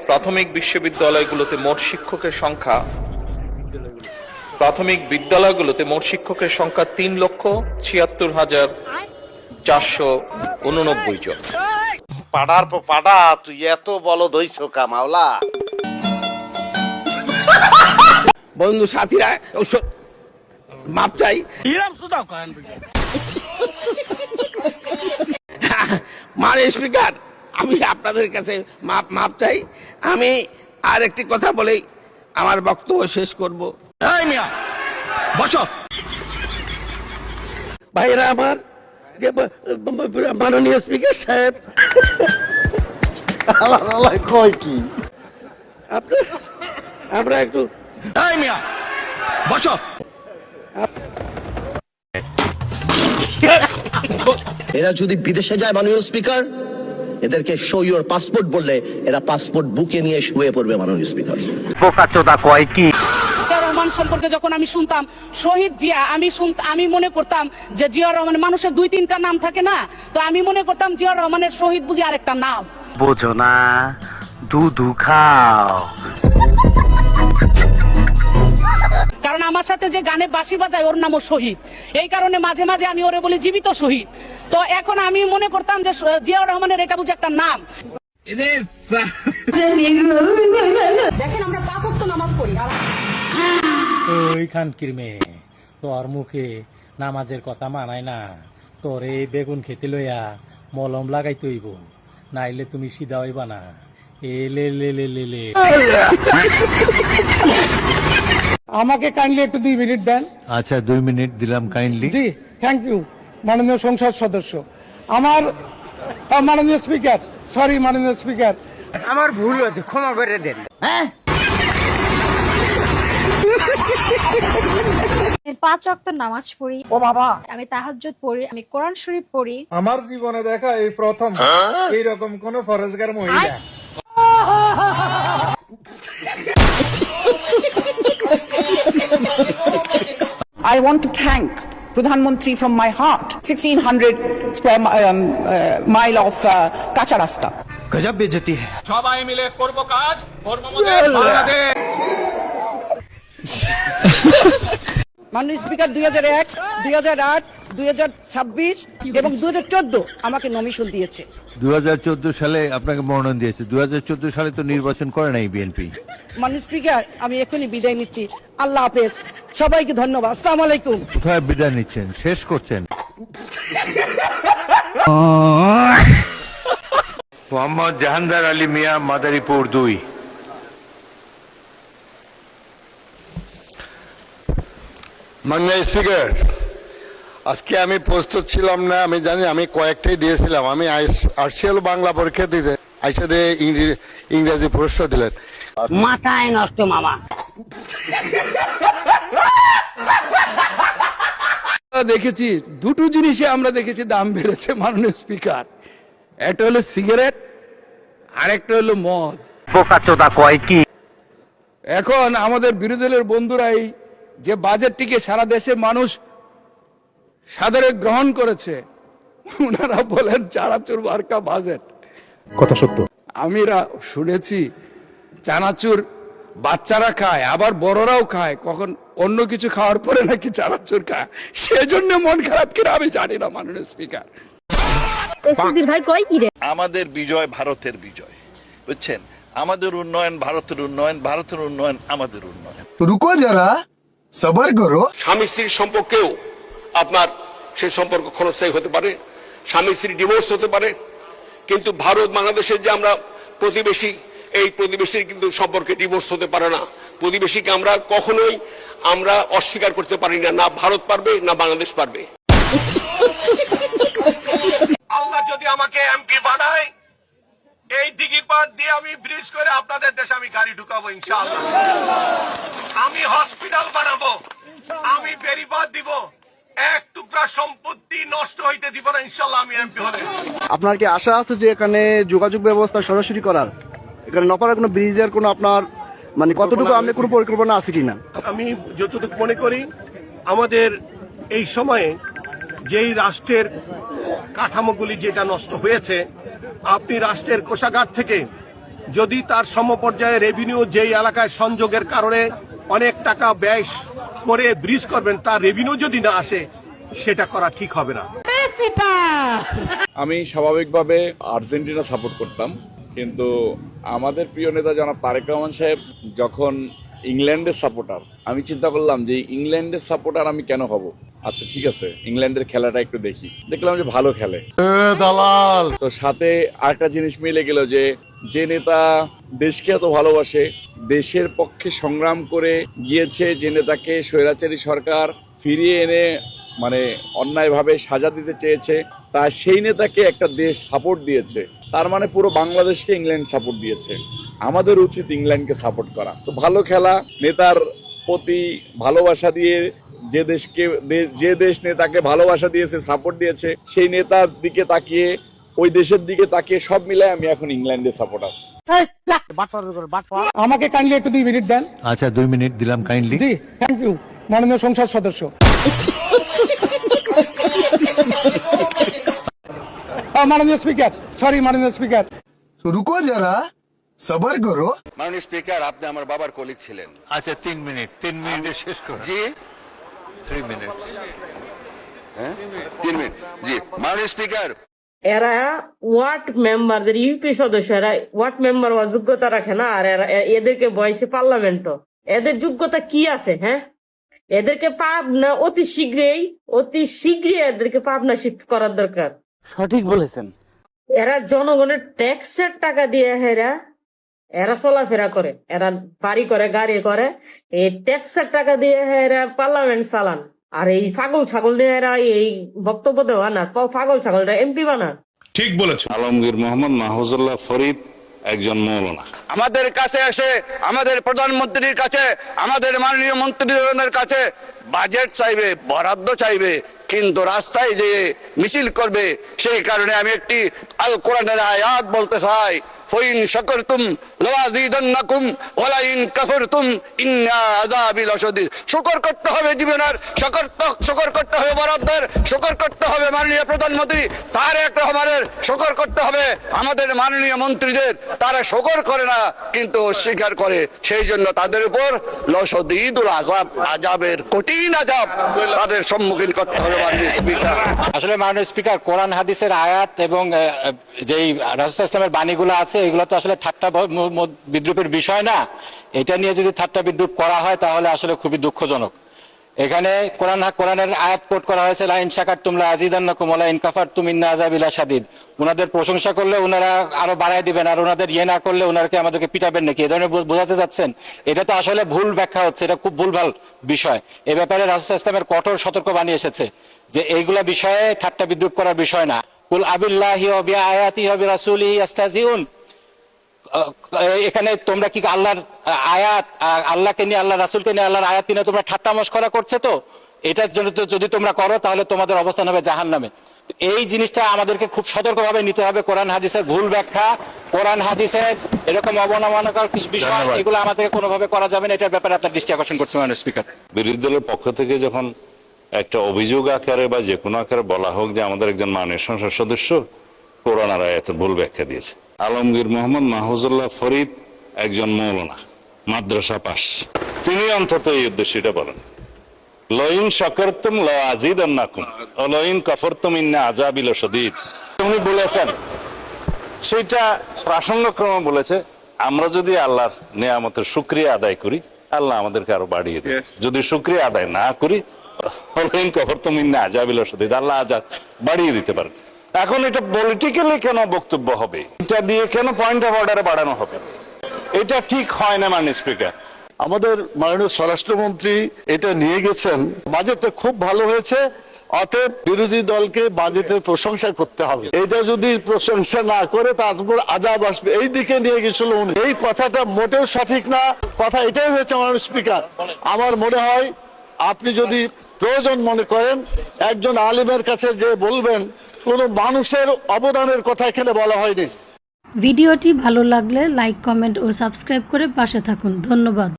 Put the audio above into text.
প্রাথমিক বিদ্যালয়গুলোতে মোট শিক্ষকের সংখ্যা 3,76,489 জন। পাড়ার পর পাড়া তুই এত বলদ হইছ কামাওলা। বন্ধু সাথীরা মাপ চাই। মানে স্পিকার, আমি আপনাদের কাছে মাপ চাই। আমি আর একটি কথা বলেই আমার বক্তব্য শেষ করব। ভাইরা আমার, মাননীয় স্পিকার সাহেব, কয় কি আমরা একটু এরা যদি বিদেশে যায় মাননীয় স্পিকার, এদেরকে শো ইউর পাসপোর্ট বললে এরা পাসপোর্ট বুকে নিয়ে শুয়ে পড়বে মাননীয় স্পিকার। বোকাচোদা কয় কি? রহমান সম্পর্কে যখন আমি শুনতাম শহীদ জিয়া, আমি মনে করতাম যে জিয়াউর রহমানের মানুষের 2-3টা নাম থাকে না, তো আমি মনে করতাম জিয়াউর রহমানের শহীদ বুঝি আরেকটা নাম। বোঝো না, দুধু খাও। কারণ আমার সাথে যে গানে বাঁশি বাজায় ওর নামও শহীদ, এই কারণে মাঝে মাঝে আমি ওরে বলি জীবিত শহীদ। তো এখন আমি মনে করতাম যে জিয়াউর রহমানের এটা বুঝি একটা নাম। দেখেন আমরা 5 ওয়াক্ত নামাজ পড়ি। ওই খানকির মেয়ে, তোর মুখে নামাজের কথা মানায় না। তোর এই বেগুন খেতে লইয়া মলম লাগাই তৈব, নাইলে তুমি সিধা হইবা না। এ লে লে লে লে লে। আমাকে কাইন্ডলি একটু 2 মিনিট দেন। আচ্ছা 2 মিনিট দিলাম কাইন্ডলি। জি, থ্যাংক ইউ মাননীয় সংসদ সদস্য। আমার মাননীয় স্পিকার, সরি মাননীয় স্পিকার, আমার ভুল হয়েছে, ক্ষমা করে দেন। হ্যাঁ, 5 ওয়াক্ত নামাজ পড়ি। ও বাবা, আমি তাহাজ্জুদ পড়ি, আমি কোরআন শরীফ পড়ি। আমার জীবনে দেখা এই প্রথম এইরকম কোন ফরজগার মহিলা। I want to thank Pradhan Mantri from my heart. 1600 square mile of kacha rasta. গজব বেজতি है। সবাই মিলে করব কাজ, করব মদের বাংলাদেশ। মাননীয় স্পিকার 2001, 2008, 2026 এবং 2014 আমাকে নমিশন দিয়েছে। 2014 সালে আপনাকে মনোনয়ন দিয়েছে। 2014 সালে তো নির্বাচন করে নাই বিএনপি। মাননীয় স্পিকার, আমি এখনই বিদায় নিচ্ছি। আল্লাহ হাফেজ, সবাইকে ধন্যবাদ। আসসালামু আলাইকুম। কোথায় বিদায় নিচ্ছেন? শেষ করছেন? মোহাম্মদ জাহানদার আলী মিয়া, মাদারীপুর 2। মাননীয় স্পিকার, আজকে আমি প্রস্তুত ছিলাম না, আমি জানি, আমি কয়েকটাই দিয়েছিলাম। আমি আসছি হলো বাংলা পরীক্ষা দিতে, আইসা দিয়ে ইংরেজি প্রশ্ন দিলেন। মাথায় নষ্ট মামা। দেখেছি দুটো জিনিসে আমরা দেখেছি দাম বেড়েছে মাননীয় স্পিকার। একটা হলো সিগারেট, আর একটা হলো মদ। বোকাচোদা কয় কি? এখন আমাদের বিরোধী দলের বন্ধুরা এই যে বাজেটটিকে সারা দেশের মানুষ সাদরে গ্রহণ করেছে, ওনারা বলেন চানাচুর মার্কা বাজেট। কথা সত্য। আমি শুনেছি চানাচুর বাচ্চারা খায়, আবার বড়রাও খায়, কখন অন্য কিছু খাওয়ার পরে নাকি চানাচুর খায়, সেজন্য মন খারাপ কিনা আমি জানি না মাননীয় স্পিকার। আমাদের বিজয় ভারতের বিজয়, বুঝছেন? আমাদের উন্নয়ন ভারতের উন্নয়ন, ভারতের উন্নয়ন আমাদের উন্নয়ন। রুকো যারা, সবার করো। স্বামী স্ত্রীর সম্পর্কেও আপনার সেই সম্পর্ক ক্ষণস্থায়ী হতে পারে, স্বামী স্ত্রী ডিভোর্স হতে পারে, কিন্তু ভারত বাংলাদেশের যে আমরা প্রতিবেশী, এই প্রতিবেশীর কিন্তু সম্পর্কে ডিভোর্স হতে পারে না। প্রতিবেশীকে আমরা কখনোই আমরা অস্বীকার করতে পারি না, না ভারত পারবে না বাংলাদেশ পারবে। আল্লাহ যদি আমাকে এমপি বানায়, এই দিঘি পার দিয়ে আমি ব্রিজ করে আপনাদের দেশে আমি গাড়ি ঢুকাবো ইনশাআল্লাহ। আমি হসপিটাল বানাবো, আমি বেরিবাদ দিব, এক টুকরা সম্পত্তি নষ্ট হইতে দিব না ইনশাআল্লাহ আমি এমপি হলে। আপনার কি আশা আছে যে এখানে যোগাযোগ ব্যবস্থা সরাসরি করার, এখানে নপাড়ার কোনো ব্রিজের কোনো আপনার মানে কতটুকু আপনি কোনো পরিকল্পনা আছে কিনা? আমি যতটুকু মনে করি আমাদের এই সময়ে যেই রাষ্ট্রের কাঠামোগুলি যেটা নষ্ট হয়েছে, আপনি রাষ্ট্রের কোষাগার থেকে যদি তার সমপর্যায়ে রেভিনিউ যেই এলাকায় সংযোগের কারণে অনেক টাকা ব্যয় করে ব্রিজ করবেন, তার রেভিনিউ যদি না আসে, সেটা করা ঠিক হবে না। আমি স্বাভাবিকভাবে আর্জেন্টিনা সাপোর্ট করতাম, কিন্তু আমাদের প্রিয় নেতা জনাব তারেক রহমান সাহেব যখন ইংল্যান্ডের সাপোর্টার, আমি চিন্তা করলাম যে ইংল্যান্ডের সাপোর্টার আমি কেন হব। আচ্ছা ঠিক আছে, ইংল্যান্ডের খেলাটা একটু দেখি, দেখলাম যে ভালো খেলে। দালাল তো সাথে আরেকটা জিনিস মিলে গেল যে নেতা দেশকে এত ভালোবাসে, দেশের পক্ষে সংগ্রাম করে গিয়েছে, যে নেতাকে স্বৈরাচারী সরকার ফিরিয়ে এনে মানে অন্যায়ভাবে সাজা দিতে চেয়েছে, তা সেই নেতাকে একটা দেশ সাপোর্ট দিয়েছে, তার মানে পুরো বাংলাদেশকে ইংল্যান্ড সাপোর্ট দিয়েছে। আমাদের উচিত ইংল্যান্ডকে সাপোর্ট করা। তো ভালো খেলা, নেতার প্রতি ভালোবাসা দিয়ে যে দেশ নেতাকে ভালোবাসা দিয়েছে, সাপোর্ট দিয়েছে, সেই নেতার দিকে তাকিয়ে, ওই দেশের দিকে তাকিয়ে সব মিলাই আমি এখন ইংল্যান্ডের সাপোর্টার। আমাকে কাইন্ডলি একটু 2 মিনিট দেন। আচ্ছা 2 মিনিট দিলাম কাইন্ডলি। জি থ্যাংক ইউ মাননীয় সংসদ সদস্য। মাননীয় স্পিকার, সরি মাননীয় স্পিকার, রুকো যারা, সবার করো। মাননীয় স্পিকার, আপনি আমার বাবার কলিগ ছিলেন। আচ্ছা 3 মিনিটে শেষ করো। জি 3 মিনিট। হ্যাঁ 3 মিনিট। জি মাননীয় স্পিকার, এরা ওয়ার্ড মেম্বারদের, ইউপি সদস্যরা ওয়ার্ড মেম্বার হওয়ার যোগ্যতা রাখে না, আর এদেরকে বয়সে পার্লামেন্টও, এদের যোগ্যতা কি আছে? হ্যাঁ, এদেরকে পাবনা অতি শীঘ্রই এদেরকে পাবনা শিফট করার দরকার। সঠিক বলেছেন। এরা জনগণের ট্যাক্সের টাকা দিয়ে এরা চলাফেরা করে, এরা বাড়ি করে, গাড়ি করে, এই ট্যাক্সের টাকা দিয়ে এরা পার্লামেন্ট চালান। আর এই পাগল ছাগল দিয়ে এরা এই বক্তব্য দেওয়া না, পাগল ছাগলটা এমপি বানান। ঠিক বলেছো। আলমগীর মোহাম্মদ মাহফুজুল্লাহ ফরিদ একজন মৌলানা। আমাদের কাছে এসে, আমাদের প্রধানমন্ত্রীর কাছে, আমাদের মাননীয় মন্ত্রীদের কাছে বাজেট চাইবে, বরাদ্দ চাইবে, কিন্তু রাস্তায় যে মিছিল করবে। সেই কারণে আমি একটি আল কোরআনের আয়াত বলতে চাই, ফাইন শাকারতুম লাযীদান্নাকুম ওয়া লাইন কাফারতুম ইন্না আযাবি লাশাদীদ। শুকর করতে হবে জীবনের, শুকর করতে হবে বরাদ্দের, শুকর করতে হবে মাননীয় প্রধানমন্ত্রী তারেক রহমানের, শুকর করতে হবে আমাদের মাননীয় মন্ত্রীদের। তারা শুকর করে না, কিন্তু অস্বীকার করে। সেই জন্য তাদের উপর লাশাদীদুল আযাব, আযাবের কঠিন আযাব তাদের সম্মুখীন করতে হবে। মাননীয় স্পিকার, আসলে মাননীয় স্পিকার, কোরআন হাদিসের আয়াত এবং যেই রাসূল ইসলামের বাণীগুলো আছে, এগুলো তো আসলে ঠাট্টা বিদ্রুপের বিষয় না। এটা নিয়ে যদি ঠাট্টা বিদ্রুপ করা হয় তাহলে আসলে খুবই দুঃখজনক। এখানে কোরআনের আয়াত কোট করা হয়েছে, লাইন শাকারতুম লাযীদান্নাকুম ওয়া লাইন কাফারতুম ইন্না আযাবি লাশাদীদ। ওনাদের প্রশংসা করলে ওনারা আরো বাড়ায় দিবেন, আর ওনাদের না করলে ওনাকে আমাদেরকে পিটাবেন নাকি, এই ধরনের বোঝাতে যাচ্ছেন। এটা তো আসলে ভুল ব্যাখ্যা হচ্ছে, এটা খুব ভুলভাল বিষয়। এ ব্যাপারে রাসূল ইসলামের কঠোর সতর্কবাণী এসেছে যে এইগুলা বিষয়ে ঠাট্টা বিদ্রুপ করার বিষয় না। কুল আবিল্লাহি ওয়া বিআয়াতিহি ওয়া বিরাসূলিহি ইস্তাহজিউন। এখানে তোমরা কি আল্লাহর আয়াত, আল্লাহকে নিয়ে, আল্লাহ রাসূলকে নিয়ে, আল্লাহর আয়াত নিয়ে তোমরা ঠাট্টা মশকরা করছো? তো এটার জন্য যদি তোমরা করো তাহলে তোমাদের অবস্থান হবে জাহান্নামে। এই জিনিসটা আমাদেরকে খুব সতর্কভাবে নিতে হবে। কোরআন হাদিসের ভুল ব্যাখ্যা, কোরআন হাদিসের এরকম অবমাননাকর কিছু বিষয়, এগুলো আমাদেরকে কোনোভাবে করা যাবে না। এটার ব্যাপারে আপনার দৃষ্টি আকর্ষণ করছি মাননীয় স্পিকার। বিরোধী দলের পক্ষ থেকে যখন একটা অভিযোগ আকারে বা যে কোনো আকারে বলা হোক যে আমাদের একজন মাননীয় সংসদ সদস্য কোরআন আর আয়াতের ভুল ব্যাখ্যা দিয়েছে। আলমগীর মোহাম্মদ মাহফুজুল্লাহ ফরিদ একজন মৌলানা, মাদ্রাসা পাস, তিনি অন্তত এই উদ্দেশ্যটা বলেন, লাইন শাকারতুম লাযীদান্নাকুম ওয়া লাইন কাফারতুম ইন্না আযাবি লাশাদীদ। উনি বলেছেন, সেটা প্রাসঙ্গক্রমে বলেছে, আমরা যদি আল্লাহর নিয়ামতের শুকরিয়া আদায় করি, আল্লাহ আমাদেরকে আরো বাড়িয়ে দেয়। যদি শুকরিয়া আদায় না করি, লাইন কাফারতুম ইন্না আযাবি লাশাদীদ, আল্লাহ আযাব বাড়িয়ে দিতে পারেন। এখন এটা পলিটিক্যালি কেন বক্তব্য হবে, এটা দিয়ে কেন পয়েন্ট অফ অর্ডারে বাড়ানো হবে? এটা ঠিক হয় না মাননীয় স্পিকার। আমাদের মাননীয় স্বরাষ্ট্রমন্ত্রী এটা নিয়ে গেছেন, বাজেটটা খুব ভালো হয়েছে, অতএব বিরোধী দলকে বাজেটের প্রশংসা করতে হবে। এটা যদি প্রশংসা না করে তারপর আযাব আসবে, এই দিকে নিয়ে গেছিল উনি। এই কথাটা মোটেও সঠিক না। কথা এটাই হয়েছে মাননীয় স্পিকার, আমার মনে হয় আপনি যদি প্রয়োজন মনে করেন একজন আলিমের কাছে যে বলবেন, কোন মানুষের অবদানের কথা এখানে বলা হয়নি। ভিডিওটি ভালো লাগলে লাইক, কমেন্ট ও সাবস্ক্রাইব করে পাশে থাকুন। ধন্যবাদ।